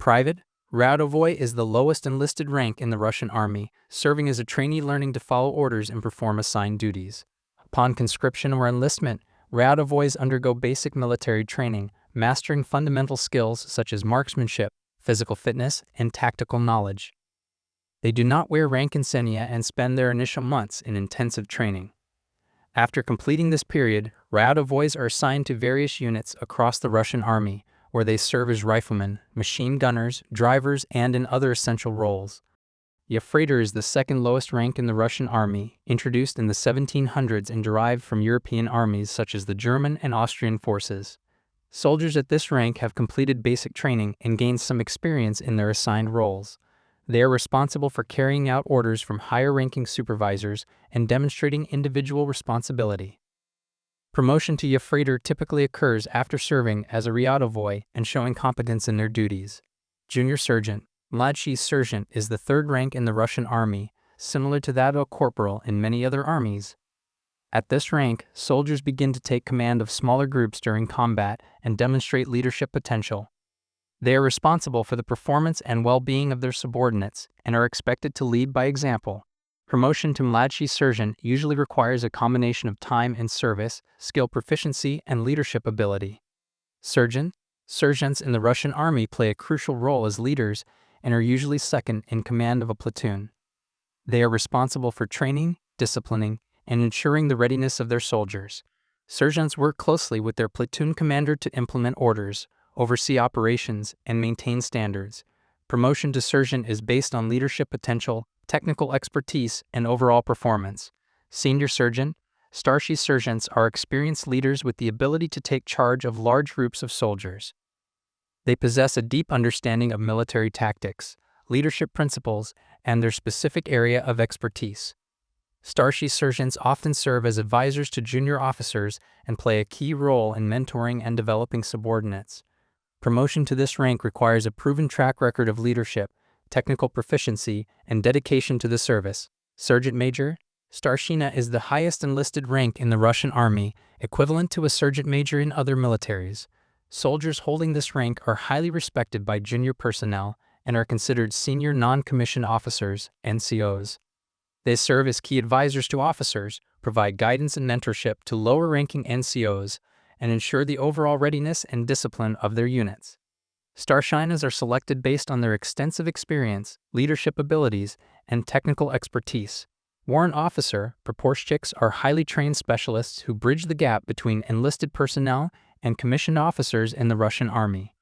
Private, Ryadovoy is the lowest enlisted rank in the Russian army, serving as a trainee learning to follow orders and perform assigned duties. Upon conscription or enlistment, Ryadovoys undergo basic military training, mastering fundamental skills such as marksmanship, physical fitness, and tactical knowledge. They do not wear rank insignia and spend their initial months in intensive training. After completing this period, Ryadovoys are assigned to various units across the Russian army, where they serve as riflemen, machine gunners, drivers, and in other essential roles. Yefreitor is the second lowest rank in the Russian army, introduced in the 1700s and derived from European armies such as the German and Austrian forces. Soldiers at this rank have completed basic training and gained some experience in their assigned roles. They are responsible for carrying out orders from higher-ranking supervisors and demonstrating individual responsibility. Promotion to Yefreitor typically occurs after serving as a Ryadovoy and showing competence in their duties. Junior Sergeant, Mladший Sergeant is the third rank in the Russian army, similar to that of a corporal in many other armies. At this rank, soldiers begin to take command of smaller groups during combat and demonstrate leadership potential. They are responsible for the performance and well-being of their subordinates and are expected to lead by example. Promotion to Mladший Sergeant usually requires a combination of time and service, skill proficiency, and leadership ability. Sergeants in the Russian army play a crucial role as leaders and are usually second in command of a platoon. They are responsible for training, disciplining, and ensuring the readiness of their soldiers. Sergeants work closely with their platoon commander to implement orders, oversee operations, and maintain standards. Promotion to sergeant is based on leadership potential, technical expertise, and overall performance. Senior Sergeant, Starshii Sergeants are experienced leaders with the ability to take charge of large groups of soldiers. They possess a deep understanding of military tactics, leadership principles, and their specific area of expertise. Starshii Sergeants often serve as advisors to junior officers and play a key role in mentoring and developing subordinates. Promotion to this rank requires a proven track record of leadership, technical proficiency, and dedication to the service. Sergeant Major, Starshina is the highest enlisted rank in the Russian army, equivalent to a sergeant major in other militaries. Soldiers holding this rank are highly respected by junior personnel and are considered senior non-commissioned officers, NCOs. They serve as key advisors to officers, provide guidance and mentorship to lower-ranking NCOs, and ensure the overall readiness and discipline of their units. Starshinas are selected based on their extensive experience, leadership abilities, and technical expertise. Warrant officer, praporshchiks are highly trained specialists who bridge the gap between enlisted personnel and commissioned officers in the Russian army.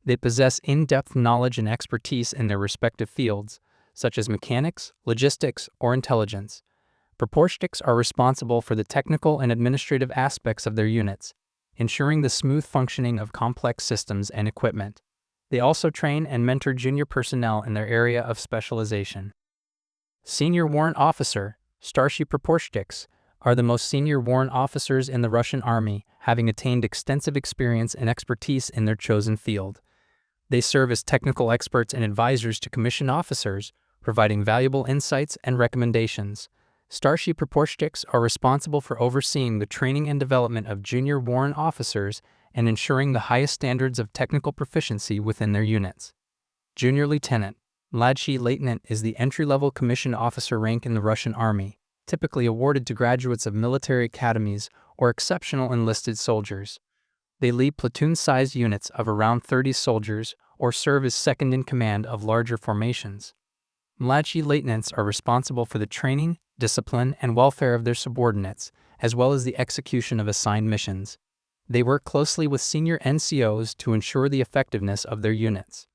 They possess in-depth knowledge and expertise in their respective fields, such as mechanics, logistics, or intelligence. Praporshchiks are responsible for the technical and administrative aspects of their units, ensuring the smooth functioning of complex systems and equipment. They also train and mentor junior personnel in their area of specialization. Senior Warrant Officer, Starshii Praporshchiks, are the most senior warrant officers in the Russian army, having attained extensive experience and expertise in their chosen field. They serve as technical experts and advisors to commissioned officers, providing valuable insights and recommendations. Starshii Praporshchiks are responsible for overseeing the training and development of junior warrant officers and ensuring the highest standards of technical proficiency within their units. Junior Lieutenant, Mladший Lieutenant is the entry-level commissioned officer rank in the Russian army, typically awarded to graduates of military academies or exceptional enlisted soldiers. They lead platoon-sized units of around 30 soldiers or serve as second in command of larger formations. Mladший Lieutenants are responsible for the training, discipline, and welfare of their subordinates, as well as the execution of assigned missions. They work closely with senior NCOs to ensure the effectiveness of their units.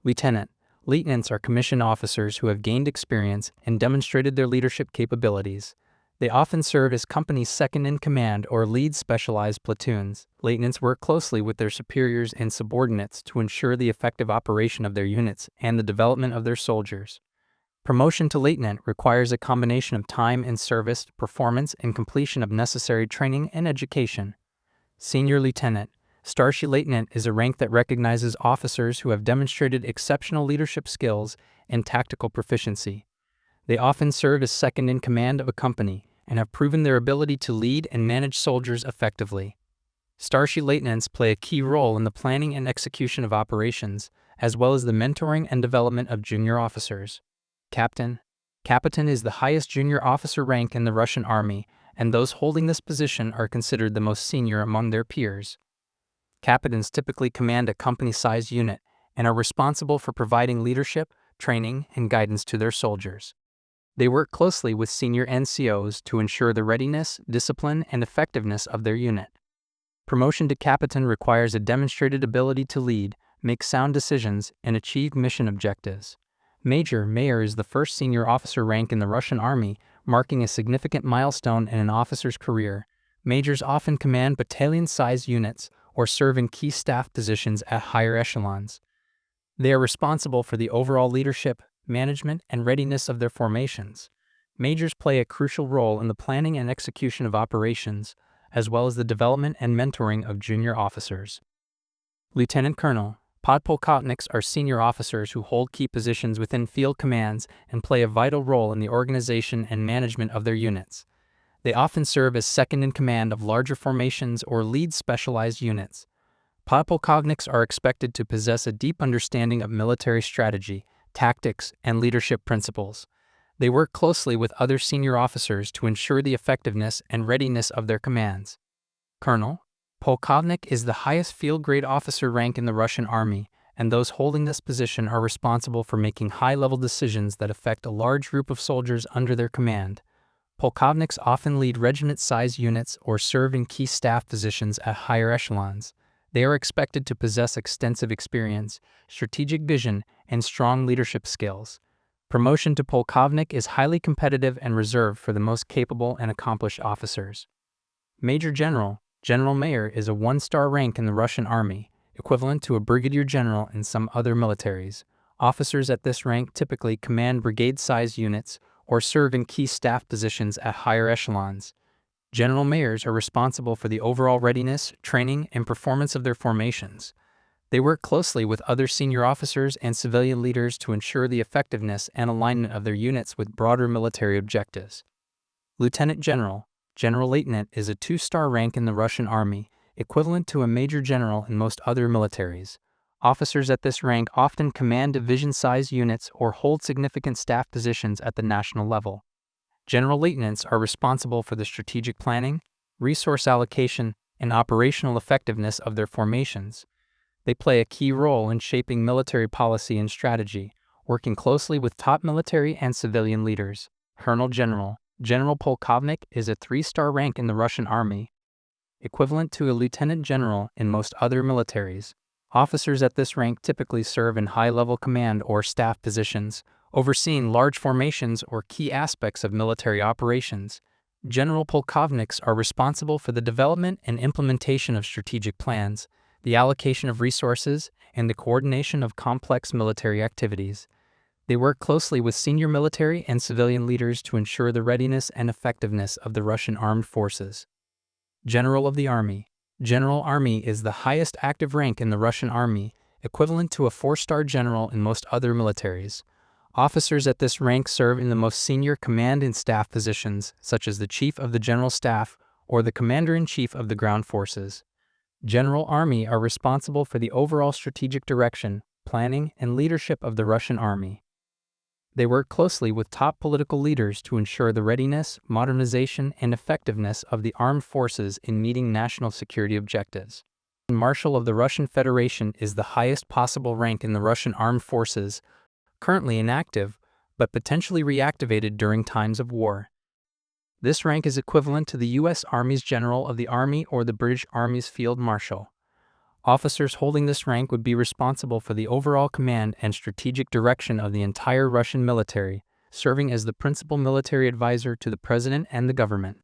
Lieutenants are commissioned officers who have gained experience and demonstrated their leadership capabilities. They often serve as company's second-in-command or lead specialized platoons. Lieutenants work closely with their superiors and subordinates to ensure the effective operation of their units and the development of their soldiers. Promotion to lieutenant requires a combination of time and service, performance, and completion of necessary training and education. Senior Lieutenant, Starshii Lieutenant is a rank that recognizes officers who have demonstrated exceptional leadership skills and tactical proficiency. They often serve as second in command of a company and have proven their ability to lead and manage soldiers effectively. Starshii Lieutenants play a key role in the planning and execution of operations, as well as the mentoring and development of junior officers. Captain. Captain is the highest junior officer rank in the Russian army, and those holding this position are considered the most senior among their peers. Captains typically command a company-sized unit and are responsible for providing leadership, training, and guidance to their soldiers. They work closely with senior NCOs to ensure the readiness, discipline, and effectiveness of their unit. Promotion to captain requires a demonstrated ability to lead, make sound decisions, and achieve mission objectives. Major is the first senior officer rank in the Russian army, marking a significant milestone in an officer's career. Majors often command battalion-sized units or serve in key staff positions at higher echelons. They are responsible for the overall leadership, management, and readiness of their formations. Majors play a crucial role in the planning and execution of operations, as well as the development and mentoring of junior officers. Lieutenant Colonel. Podpolkovniks are senior officers who hold key positions within field commands and play a vital role in the organization and management of their units. They often serve as second in command of larger formations or lead specialized units. Podpolkovniks are expected to possess a deep understanding of military strategy, tactics, and leadership principles. They work closely with other senior officers to ensure the effectiveness and readiness of their commands. Colonel. Polkovnik is the highest field-grade officer rank in the Russian army, and those holding this position are responsible for making high-level decisions that affect a large group of soldiers under their command. Polkovniks often lead regiment-sized units or serve in key staff positions at higher echelons. They are expected to possess extensive experience, strategic vision, and strong leadership skills. Promotion to polkovnik is highly competitive and reserved for the most capable and accomplished officers. Major General. General Mayor is a one-star rank in the Russian army, equivalent to a brigadier general in some other militaries. Officers at this rank typically command brigade-sized units or serve in key staff positions at higher echelons. General mayors are responsible for the overall readiness, training, and performance of their formations. They work closely with other senior officers and civilian leaders to ensure the effectiveness and alignment of their units with broader military objectives. Lieutenant General. General-Leutnant is a two-star rank in the Russian army, equivalent to a major general in most other militaries. Officers at this rank often command division-sized units or hold significant staff positions at the national level. General-Lieutenants are responsible for the strategic planning, resource allocation, and operational effectiveness of their formations. They play a key role in shaping military policy and strategy, working closely with top military and civilian leaders. Colonel General. General Polkovnik is a three-star rank in the Russian army, equivalent to a lieutenant general in most other militaries. Officers at this rank typically serve in high-level command or staff positions, overseeing large formations or key aspects of military operations. General Polkovniks are responsible for the development and implementation of strategic plans, the allocation of resources, and the coordination of complex military activities. They work closely with senior military and civilian leaders to ensure the readiness and effectiveness of the Russian armed forces. General of the Army. General Army is the highest active rank in the Russian army, equivalent to a four-star general in most other militaries. Officers at this rank serve in the most senior command and staff positions, such as the Chief of the General Staff or the Commander-in-Chief of the Ground Forces. General Army are responsible for the overall strategic direction, planning, and leadership of the Russian army. They work closely with top political leaders to ensure the readiness, modernization, and effectiveness of the armed forces in meeting national security objectives. Marshal of the Russian Federation is the highest possible rank in the Russian armed forces, currently inactive, but potentially reactivated during times of war. This rank is equivalent to the U.S. Army's General of the Army or the British Army's Field Marshal. Officers holding this rank would be responsible for the overall command and strategic direction of the entire Russian military, serving as the principal military advisor to the president and the government.